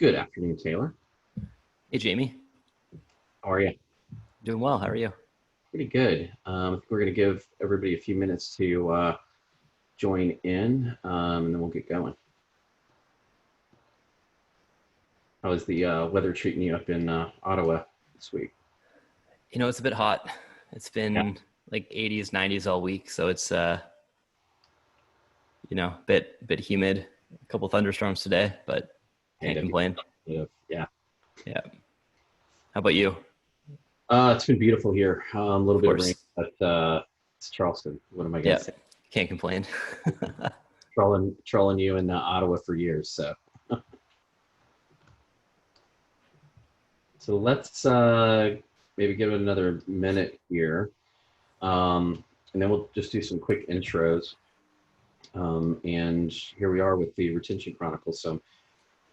Good afternoon, Taylor. Hey, Jamie. How are you? Doing well. How are you? Pretty good. We're going to give everybody a few minutes to join in, and then we'll get going. How is the weather treating you up in Ottawa this week? It's a bit hot. It's Yeah, been like 80s, 90s all week, so it's bit humid. A couple thunderstorms today, but yeah, can't complain. yeah. Yeah. How about you? It's been beautiful here. A little Of bit of rain, course. but it's Charleston. What am I going to Yeah. say? Can't complain. Trolling you in Ottawa for years. So let's maybe give it another minute here, and then we'll just do some quick intros. And here we are with the Retention Chronicles. So I'm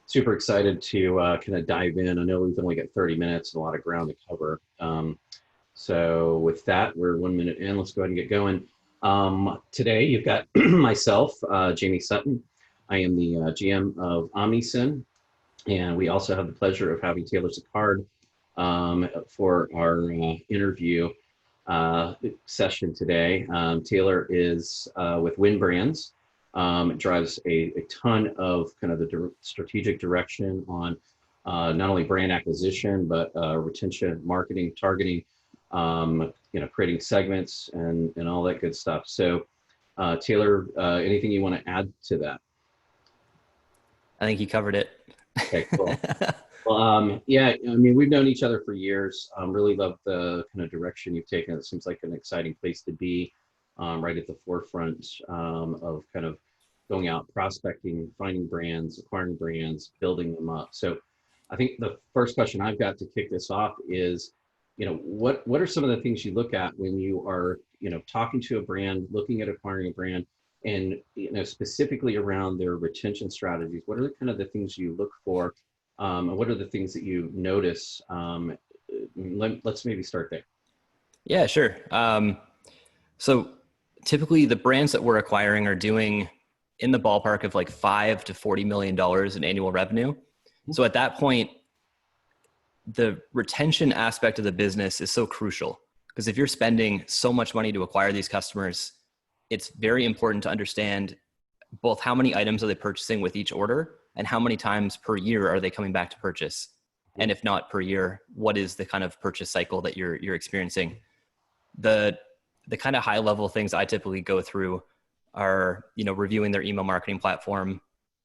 super excited to kind of dive in. I know we've only got 30 minutes and a lot of ground to cover. So with that, we're 1 minute in. Let's go ahead and get going. Today, you've got myself, Jamie Sutton. I am the GM of OmniSyn, and we also have the pleasure of having Taylor Sicard for our interview session today. Taylor is with Win Brands. It drives a ton of kind of the strategic direction on not only brand acquisition, but retention, marketing, targeting, creating segments and all that good stuff. So Taylor, anything you want to add to that? I think you covered it. Okay, cool. Well, yeah, I mean, we've known each other for years. Really love the kind of direction you've taken. It seems like an exciting place to be, right at the forefront of kind of going out, prospecting, finding brands, acquiring brands, building them up. So I think the first question I've got to kick this off is, what are some of the things you look at when you are, talking to a brand, looking at acquiring a brand, and, specifically around their retention strategies? What are kind of the things you look for? And what are the things that you notice? Let's maybe start there. Yeah, sure. So typically the brands that we're acquiring are doing in the ballpark of like $5 to $40 million in annual revenue. So at that point, the retention aspect of the business is so crucial, because if you're spending so much money to acquire these customers, it's very important to understand both how many items are they purchasing with each order and how many times per year are they coming back to purchase. And if not per year, what is the kind of purchase cycle that you're experiencing? The kind of high level things I typically go through are, reviewing their email marketing platform,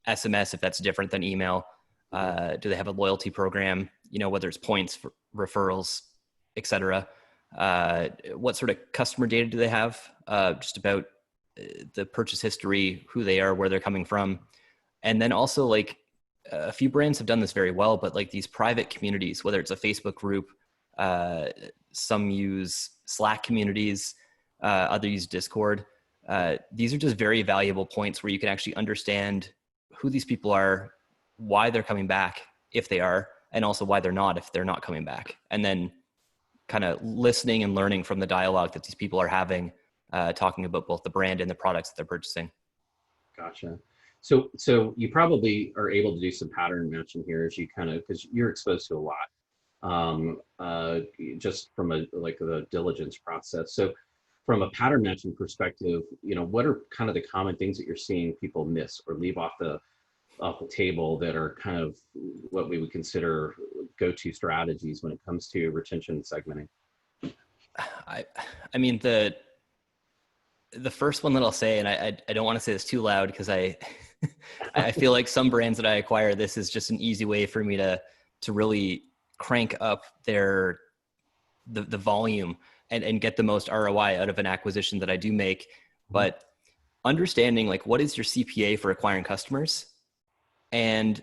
SMS, if that's different than email. Do they have a loyalty program? Whether it's points, for referrals, et cetera. What sort of customer data do they have? Just about the purchase history, who they are, where they're coming from. And then also, like, a few brands have done this very well, but like these private communities, whether it's a Facebook group, some use Slack communities, others use Discord. These are just very valuable points where you can actually understand who these people are, why they're coming back, if they are, and also why they're not, if they're not coming back. And then kind of listening and learning from the dialogue that these people are having, talking about both the brand and the products that they're purchasing. Gotcha. So you probably are able to do some pattern matching here as you kind of, because you're exposed to a lot, just from the diligence process. So from a pattern matching perspective, what are kind of the common things that you're seeing people miss or leave off the table that are kind of what we would consider go-to strategies when it comes to retention and segmenting? I mean, the first one that I'll say, and I don't want to say this too loud because I feel like some brands that I acquire, this is just an easy way for me to really crank up the volume and get the most ROI out of an acquisition that I do make. But understanding, like, what is your CPA for acquiring customers, and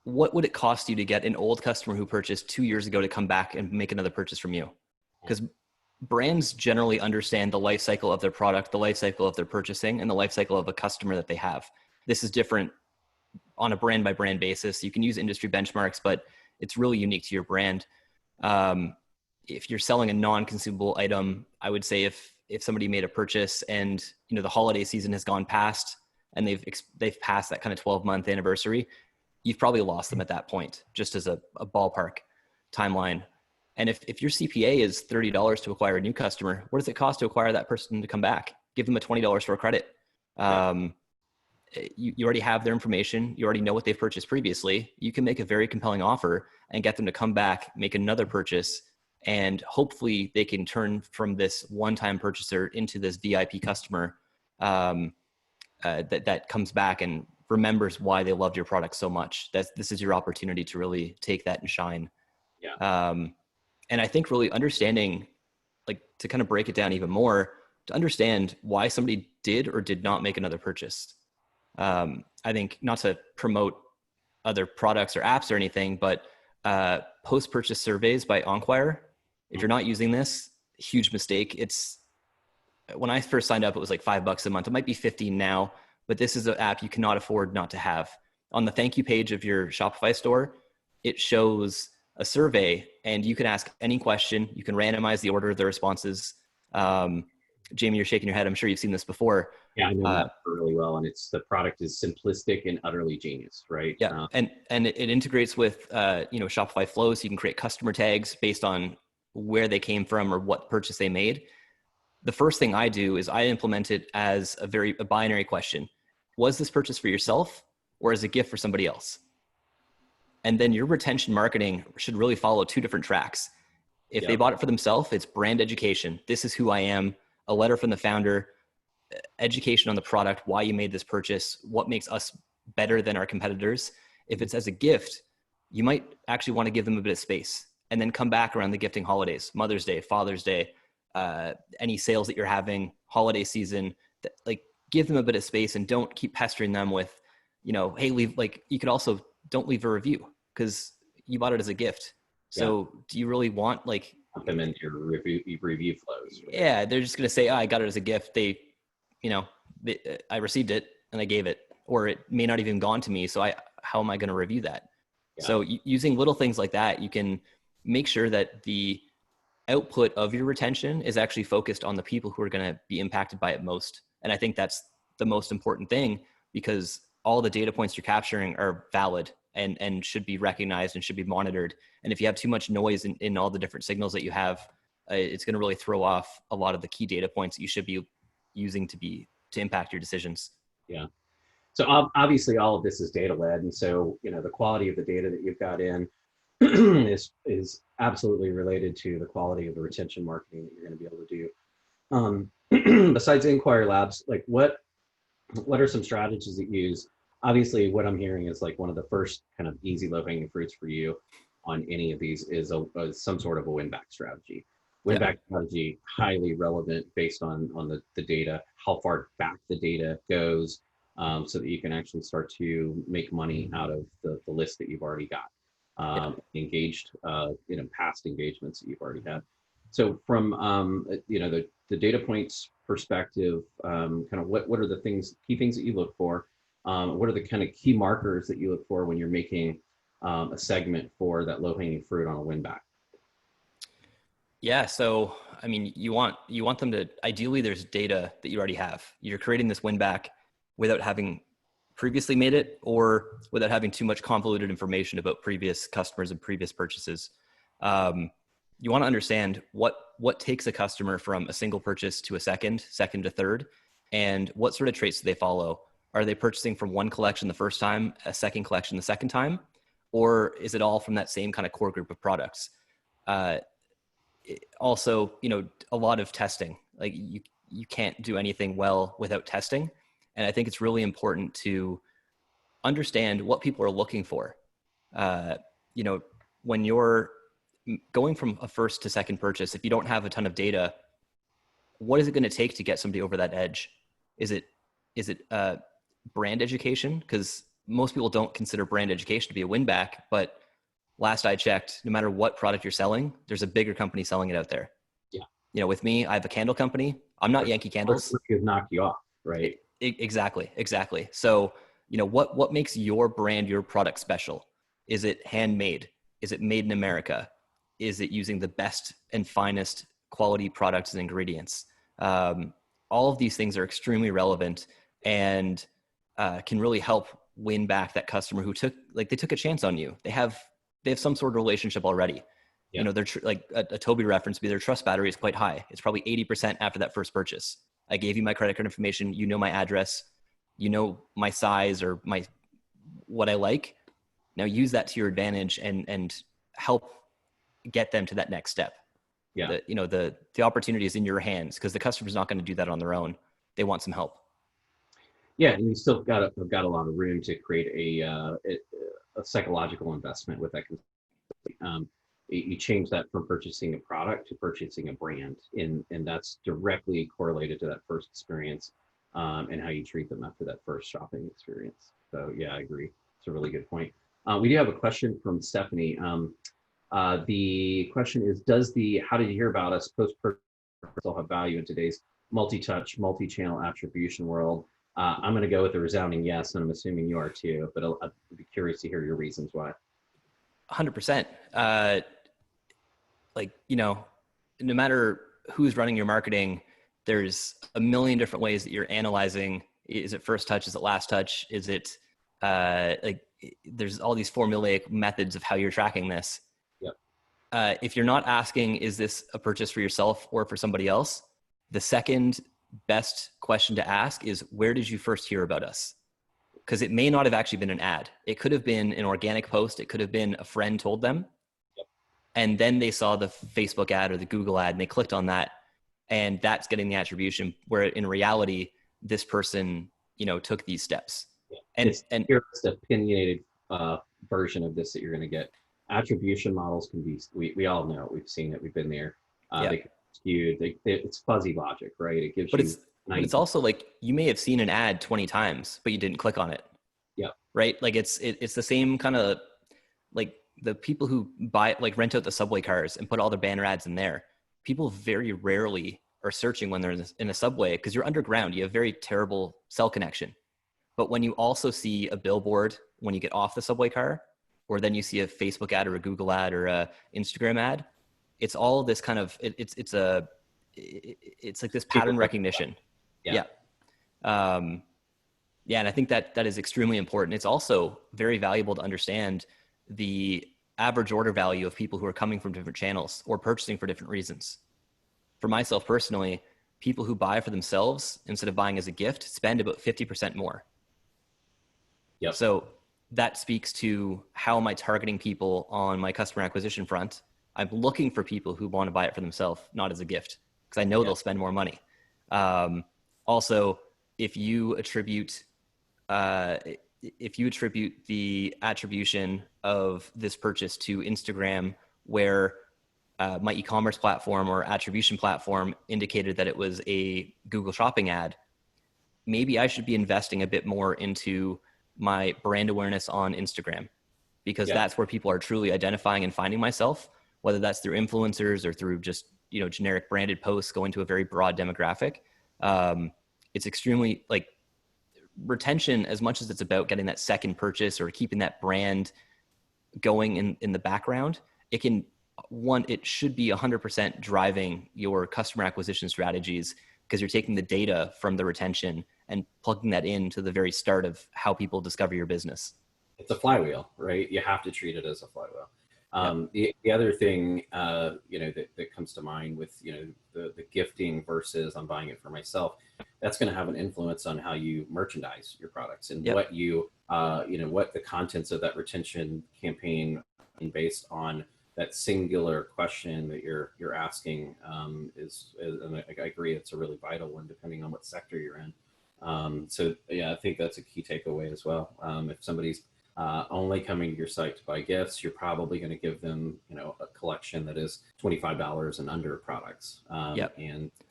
what would it cost you to get an old customer who purchased 2 years ago to come back and make another purchase from you? Because brands generally understand the life cycle of their product, the life cycle of their purchasing, and the life cycle of a customer that they have. This is different on a brand by brand basis. You can use industry benchmarks, but it's really unique to your brand. If you're selling a non-consumable item, I would say if somebody made a purchase and the holiday season has gone past and they've passed that kind of 12-month anniversary, you've probably lost them at that point, just as a ballpark timeline. And if your CPA is $30 to acquire a new customer, what does it cost to acquire that person to come back? Give them a $20 store credit. You already have their information. You already know what they've purchased previously. You can make a very compelling offer and get them to come back, make another purchase, and hopefully they can turn from this one-time purchaser into this VIP customer that comes back and remembers why they loved your product so much. This is your opportunity to really take that and shine. Yeah. And I think really understanding, like, to kind of break it down even more, to understand why somebody did or did not make another purchase. I think, not to promote other products or apps or anything, but post-purchase surveys by Enquire, if you're not using this, huge mistake. When I first signed up, it was like $5 a month. It might be 15 now, but this is an app you cannot afford not to have. On the thank you page of your Shopify store, it shows a survey, and you can ask any question. You can randomize the order of the responses. Jamie, you're shaking your head. I'm sure you've seen this before. Yeah, I know that really well. And the product is simplistic and utterly genius, right? Yeah, and it integrates with Shopify Flow, so you can create customer tags based on where they came from or what purchase they made. The first thing I do is I implement it as a binary question. Was this purchase for yourself or as a gift for somebody else? And then your retention marketing should really follow two different tracks. If they bought it for themselves, it's brand education. This is who I am, a letter from the founder, education on the product, why you made this purchase, what makes us better than our competitors. If it's as a gift, you might actually want to give them a bit of space and then come back around the gifting holidays, Mother's Day, Father's Day, any sales that you're having, holiday season, give them a bit of space and don't keep pestering them with, hey, you could also don't leave a review because you bought it as a gift. So do you really want put them into your review flows? Right? Yeah, they're just going to say, I got it as a gift. I received it and I gave it, or it may not even gone to me. So how am I going to review that? Yeah. So using little things like that, you can make sure that the output of your retention is actually focused on the people who are going to be impacted by it most. And I think that's the most important thing, because all the data points you're capturing are valid and should be recognized and should be monitored. And if you have too much noise in all the different signals that you have, it's going to really throw off a lot of the key data points that you should be using to impact your decisions. Yeah. So obviously all of this is data led. And so, the quality of the data that you've got in is absolutely related to the quality of the retention marketing that you're going to be able to do. Besides Enquire Labs, what are some strategies that you use? Obviously, what I'm hearing is one of the first kind of easy low-hanging fruits for you on any of these is some sort of a win-back strategy. Win-back strategy, highly relevant based on the data, how far back the data goes, so that you can actually start to make money out of the list that you've already got, engaged, past engagements that you've already had. So from the data points perspective, kind of what are the key things that you look for? What are the kind of key markers that you look for when you're making a segment for that low-hanging fruit on a win-back? Yeah, so I mean, you want them to, ideally there's data that you already have. You're creating this win-back without having previously made it, or without having too much convoluted information about previous customers and previous purchases. You want to understand what takes a customer from a single purchase to a second to third, and what sort of traits do they follow? Are they purchasing from one collection the first time, a second collection the second time, or is it all from that same kind of core group of products? Also, a lot of testing. You can't do anything well without testing. And I think it's really important to understand what people are looking for. When you're going from a first to second purchase, if you don't have a ton of data, what is it going to take to get somebody over that edge? Is it brand education? Because most people don't consider brand education to be a win back, but last I checked, no matter what product you're selling, there's a bigger company selling it out there. Yeah. With me, I have a candle company. I'm not Yankee Candles. Could knock you off, right? Exactly. So, what makes your brand, your product special? Is it handmade? Is it made in America? Is it using the best and finest quality products and ingredients? All of these things are extremely relevant and can really help win back that customer who they took a chance on you. They have some sort of relationship already. Yeah. You know, they're like a Toby reference, their trust battery is quite high. It's probably 80% after that first purchase. I gave you my credit card information. You know my address. You know my size or what I like. Now use that to your advantage and help get them to that next step. Yeah. The opportunity is in your hands because the customer's not going to do that on their own. They want some help. Yeah, and you still got a lot of room to create a psychological investment with that. You change that from purchasing a product to purchasing a brand, and that's directly correlated to that first experience, and how you treat them after that first shopping experience. So yeah, I agree. It's a really good point. We do have a question from Stephanie. The question is, how did you hear about us post-purchase still have value in today's multi-touch, multi-channel attribution world? I'm going to go with a resounding yes, and I'm assuming you are too, but I'd be curious to hear your reasons why. 100%. No matter who's running your marketing, there's a million different ways that you're analyzing. Is it first touch? Is it last touch? Is it there's all these formulaic methods of how you're tracking this. Yep. If you're not asking, is this a purchase for yourself or for somebody else? The second best question to ask is, where did you first hear about us? Because it may not have actually been an ad. It could have been an organic post. It could have been a friend told them. Yep. And then they saw the Facebook ad or the Google ad and they clicked on that. And that's getting the attribution, where in reality, this person, took these steps. Yeah. And here's the opinionated version of this that you're going to get. Attribution models can be, we all know, we've seen it, we've been there. They can be skewed. It's fuzzy logic, right? It gives you. But it's also like you may have seen an ad 20 times, but you didn't click on it. Yeah. Right. Like it's the same kind of like the people who rent out the subway cars and put all their banner ads in there. People very rarely are searching when they're in a subway because you're underground. You have very terrible cell connection. But when you also see a billboard when you get off the subway car, or then you see a Facebook ad or a Google ad or a Instagram ad, it's all this kind of, it's like this pattern recognition. Yeah. And I think that is extremely important. It's also very valuable to understand the average order value of people who are coming from different channels or purchasing for different reasons. For myself personally, people who buy for themselves instead of buying as a gift spend about 50% more. Yep. So that speaks to how am I targeting people on my customer acquisition front. I'm looking for people who want to buy it for themselves, not as a gift, because I know they'll spend more money. Also, if you attribute the attribution of this purchase to Instagram, where my e-commerce platform or attribution platform indicated that it was a Google Shopping ad, maybe I should be investing a bit more into my brand awareness on Instagram, because that's where people are truly identifying and finding myself, whether that's through influencers or through just, generic branded posts going to a very broad demographic. It's extremely retention, as much as it's about getting that second purchase or keeping that brand going in the background. It should be 100% driving your customer acquisition strategies, because you're taking the data from the retention and plugging that into the very start of how people discover your business. It's a flywheel, right? You have to treat it as a flywheel. The other thing, that comes to mind with, the gifting versus I'm buying it for myself, that's going to have an influence on how you merchandise your products and what you, what the contents of that retention campaign based on that singular question that you're asking is, and I agree, it's a really vital one depending on what sector you're in. I think that's a key takeaway as well. If somebody's only coming to your site to buy gifts, you're probably going to give them, a collection that is $25 and under products.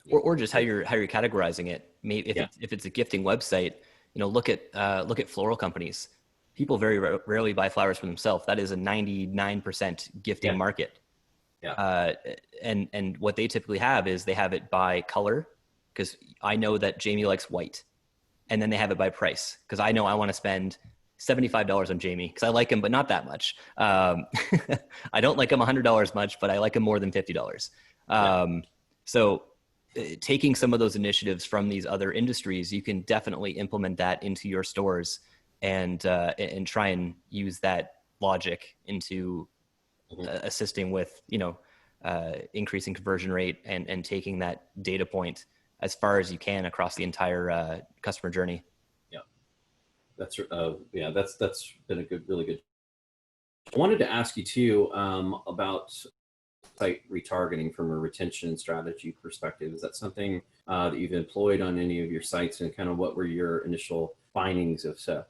Or just how you're categorizing it. Maybe if it's a gifting website, look at floral companies. People very rarely buy flowers for themselves. That is a 99% gifting market. And what they typically have is they have it by color, because I know that Jamie likes white, and then they have it by price, because I know I want to spend $75 on Jamie because I like him, but not that much. I don't like him $100 much, but I like him more than $50. So taking some of those initiatives from these other industries, you can definitely implement that into your stores and try and use that logic into assisting with, increasing conversion rate and taking that data point as far as you can across the entire customer journey. Yeah, that's been a really good. I wanted to ask you too about site retargeting from a retention strategy perspective. Is that something that you've employed on any of your sites, and kind of what were your initial findings if so?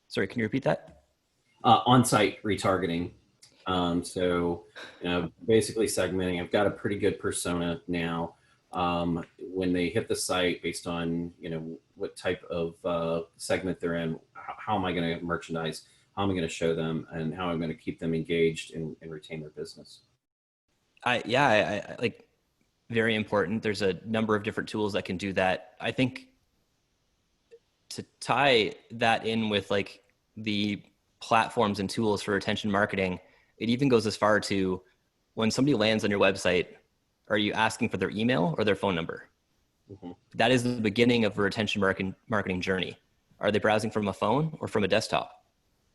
Sorry, can you repeat that? On-site retargeting. So, basically segmenting. I've got a pretty good persona now. When they hit the site, based on what type of segment they're in, how am I going to merchandise? How am I going to show them, and how I'm going to keep them engaged and retain their business? I like, very important. There's a number of different tools that can do that. I think to tie that in with like the platforms and tools for retention marketing, it even goes as far to when somebody lands on your website, are you asking for their email or their phone number? Mm-hmm. That is the beginning of a retention marketing journey. Are they browsing from a phone or from a desktop?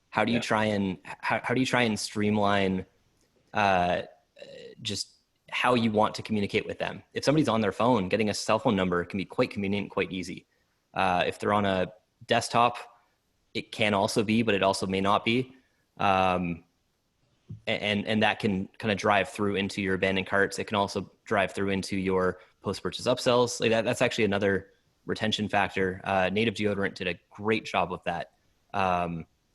How do you try and streamline just how you want to communicate with them? If somebody's on their phone, getting a cell phone number can be quite convenient, quite easy. If they're on a desktop, it can also be, but it also may not be. And that can kind of drive through into your abandoned carts. It can also drive through into your post-purchase upsells. Like that's actually another retention factor. Native Deodorant did a great job with that.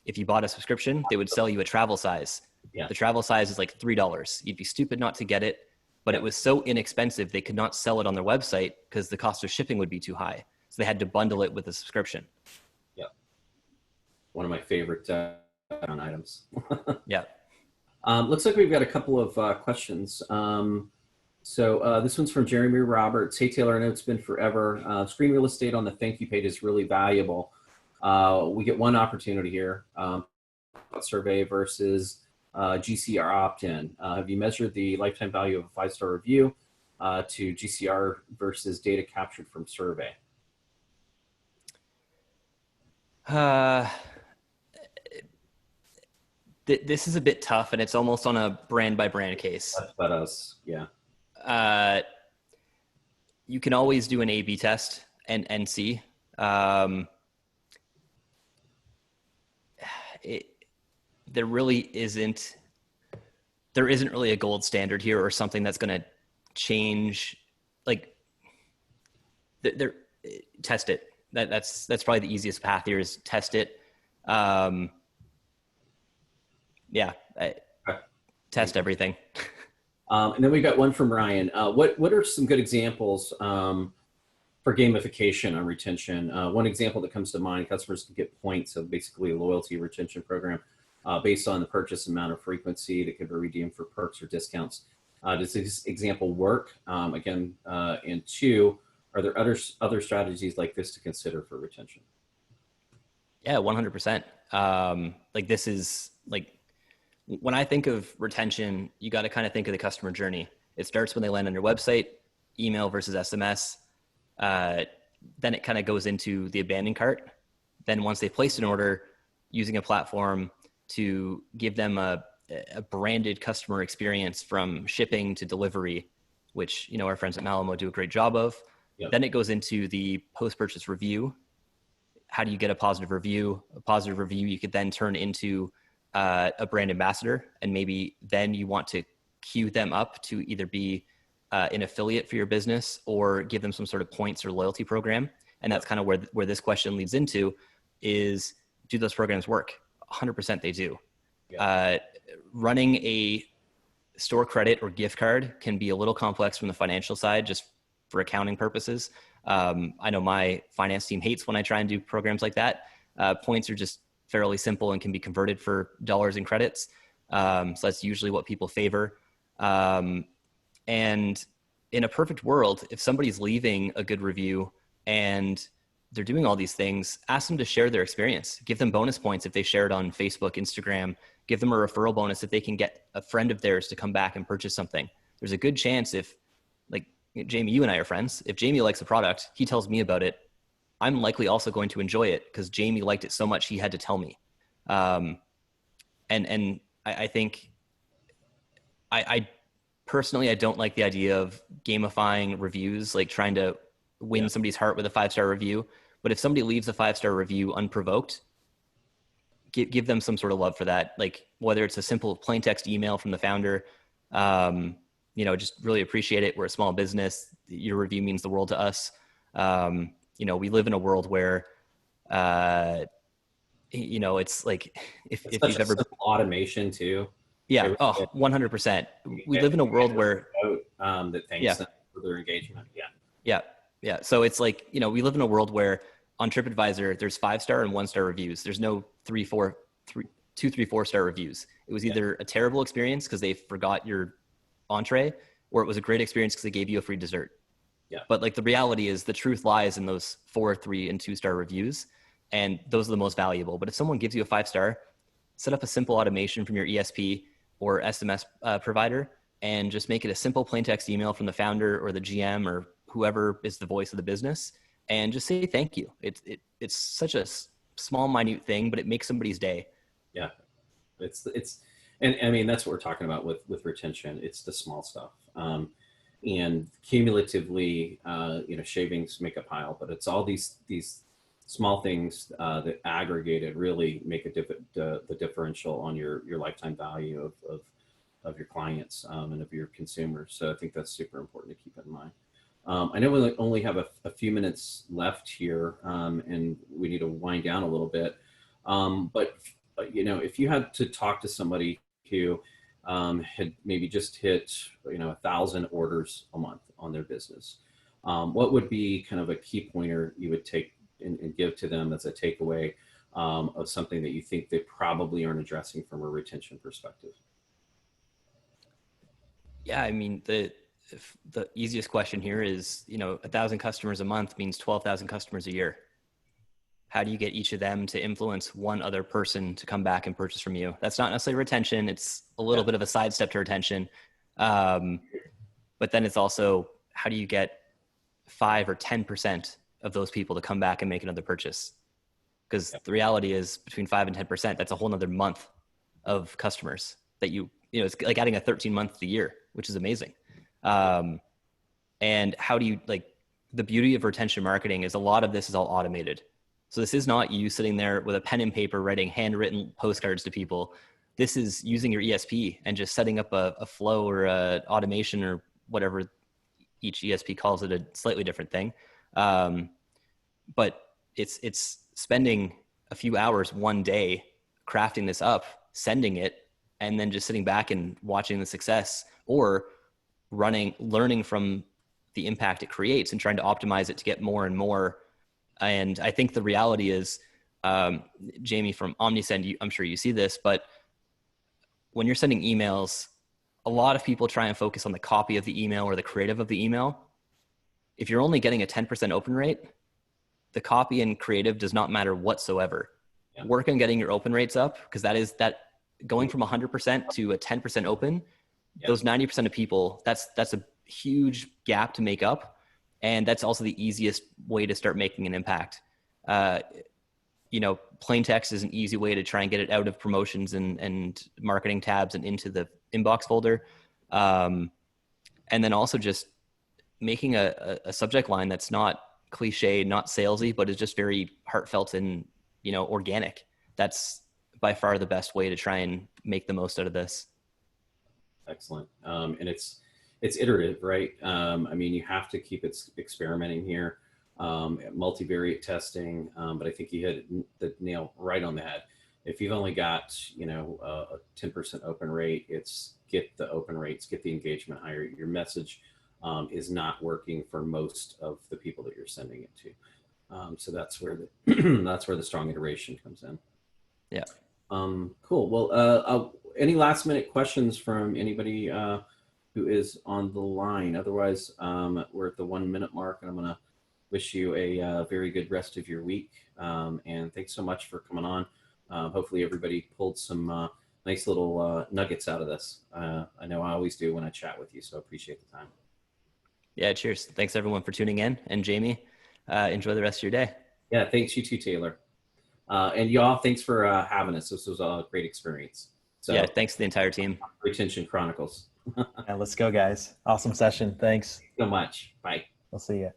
If you bought a subscription, they would sell you a travel size. Yeah. The travel size is like $3. You'd be stupid not to get it, but it was so inexpensive they could not sell it on their website because the cost of shipping would be too high. So they had to bundle it with a subscription. Yeah. One of my favorite items. Yeah. Looks like we've got a couple of questions. So this one's from Jeremy Roberts. Hey, Taylor, I know it's been forever. Screen real estate on the thank you page is really valuable. We get one opportunity here, survey versus GCR opt-in. Have you measured the lifetime value of a 5-star review to GCR versus data captured from survey? This is a bit tough, and it's almost on a brand by brand case. That's about us, yeah. You can always do an A/B test and see. There isn't really a gold standard here or something that's going to change. Like, test it. That's probably the easiest path here is test it. Test everything. And then we got one from Ryan. What are some good examples for gamification on retention? One example that comes to mind: customers can get points, so basically a loyalty retention program based on the purchase amount or frequency that could be redeemed for perks or discounts. Does this example work? And two, are there other strategies like this to consider for retention? Yeah, 100%. Like, this is like, when I think of retention, you got to kind of think of the customer journey. It starts when they land on your website, email versus SMS. Then it kind of goes into the abandoned cart. Then once they've placed an order, using a platform to give them a branded customer experience from shipping to delivery, which, our friends at Malamo do a great job of. Yep. Then it goes into the post-purchase review. How do you get a positive review? A positive review you could then turn into a brand ambassador, and maybe then you want to queue them up to either be an affiliate for your business or give them some sort of points or loyalty program. And that's kind of where this question leads into is, do those programs work? 100% they do. Yeah. Running a store credit or gift card can be a little complex from the financial side, just for accounting purposes. I know my finance team hates when I try and do programs like that. Points are just fairly simple and can be converted for dollars and credits. So that's usually what people favor. And in a perfect world, if somebody's leaving a good review and they're doing all these things, ask them to share their experience. Give them bonus points if they share it on Facebook, Instagram. Give them a referral bonus if they can get a friend of theirs to come back and purchase something. There's a good chance if, like, Jamie, you and I are friends. If Jamie likes a product, he tells me about it. I'm likely also going to enjoy it because Jamie liked it so much he had to tell me. And I think I personally, I don't like the idea of gamifying reviews, like trying to win somebody's heart with a 5-star review. But if somebody leaves a 5-star review unprovoked, give them some sort of love for that. Like whether it's a simple plain text email from the founder, just really appreciate it. We're a small business. Your review means the world to us. We live in a world where, it's like if you've ever automation too. Yeah. Oh, 100%. We live in a world where that thanks them for their engagement. Yeah. So it's like, we live in a world where on TripAdvisor, there's 5-star and 1-star reviews. There's no 2, 3, 4-star reviews. It was either a terrible experience because they forgot your entree, or it was a great experience because they gave you a free dessert. Yeah. But like the reality is the truth lies in those 4, 3, and 2-star reviews. And those are the most valuable. But if someone gives you a 5-star, set up a simple automation from your ESP or SMS provider and just make it a simple plain text email from the founder or the GM or whoever is the voice of the business, and just say thank you. It's such a small, minute thing, but it makes somebody's day. Yeah, and I mean that's what we're talking about with retention. It's the small stuff, and cumulatively, shavings make a pile, but it's all these small things that aggregated really make the differential on your lifetime value of your clients and of your consumers. So I think that's super important to keep in mind. I know we only have a few minutes left here, and we need to wind down a little bit. But if you had to talk to somebody who had maybe just hit 1,000 orders a month on their business, what would be kind of a key pointer you would take and give to them as a takeaway of something that you think they probably aren't addressing from a retention perspective? Yeah, I mean, the easiest question here is, 1,000 customers a month means 12,000 customers a year. How do you get each of them to influence one other person to come back and purchase from you? That's not necessarily retention. It's a little bit of a sidestep to retention. But then it's also, how do you get 5 or 10% of those people to come back and make another purchase? Because the reality is between 5 and 10%, that's a whole nother month of customers that it's like adding a 13-month a year, which is amazing. And how do you, the beauty of retention marketing is a lot of this is all automated. So this is not you sitting there with a pen and paper writing handwritten postcards to people. This is using your ESP and just setting up a flow or a automation or whatever each ESP calls it, a slightly different thing. But it's spending a few hours one day crafting this up, sending it, and then just sitting back and watching the success, or learning from the impact it creates and trying to optimize it to get more and more. And I think the reality is, Jamie from OmniSend, I'm sure you see this, but when you're sending emails, a lot of people try and focus on the copy of the email or the creative of the email. If you're only getting a 10% open rate, the copy and creative does not matter whatsoever. Yeah. Work on getting your open rates up, because that going from 100% to a 10% open, those 90% of people, that's a huge gap to make up. And that's also the easiest way to start making an impact. Plain text is an easy way to try and get it out of promotions and marketing tabs and into the inbox folder. And then also just making a subject line that's not cliche, not salesy, but is just very heartfelt and, organic. That's by far the best way to try and make the most out of this. Excellent. And it's iterative, right? You have to keep experimenting here, multivariate testing. But I think you hit the nail right on the head. If you've only got, a 10% open rate, it's get the open rates, get the engagement higher. Your message is not working for most of the people that you're sending it to. So that's where the strong iteration comes in. Yeah. Cool. Well, any last minute questions from anybody who is on the line? Otherwise, we're at the 1 minute mark, and I'm going to wish you a very good rest of your week. And thanks so much for coming on. Hopefully everybody pulled some nice little nuggets out of this. I know I always do when I chat with you, so I appreciate the time. Yeah, cheers. Thanks everyone for tuning in. And Jamie, enjoy the rest of your day. Yeah, thanks you too, Taylor. And y'all, thanks for having us. This was a great experience. So, Yeah, thanks to the entire team. Retention Chronicles. Yeah, let's go, guys. Awesome session. Thanks. So much. Bye. We'll see you.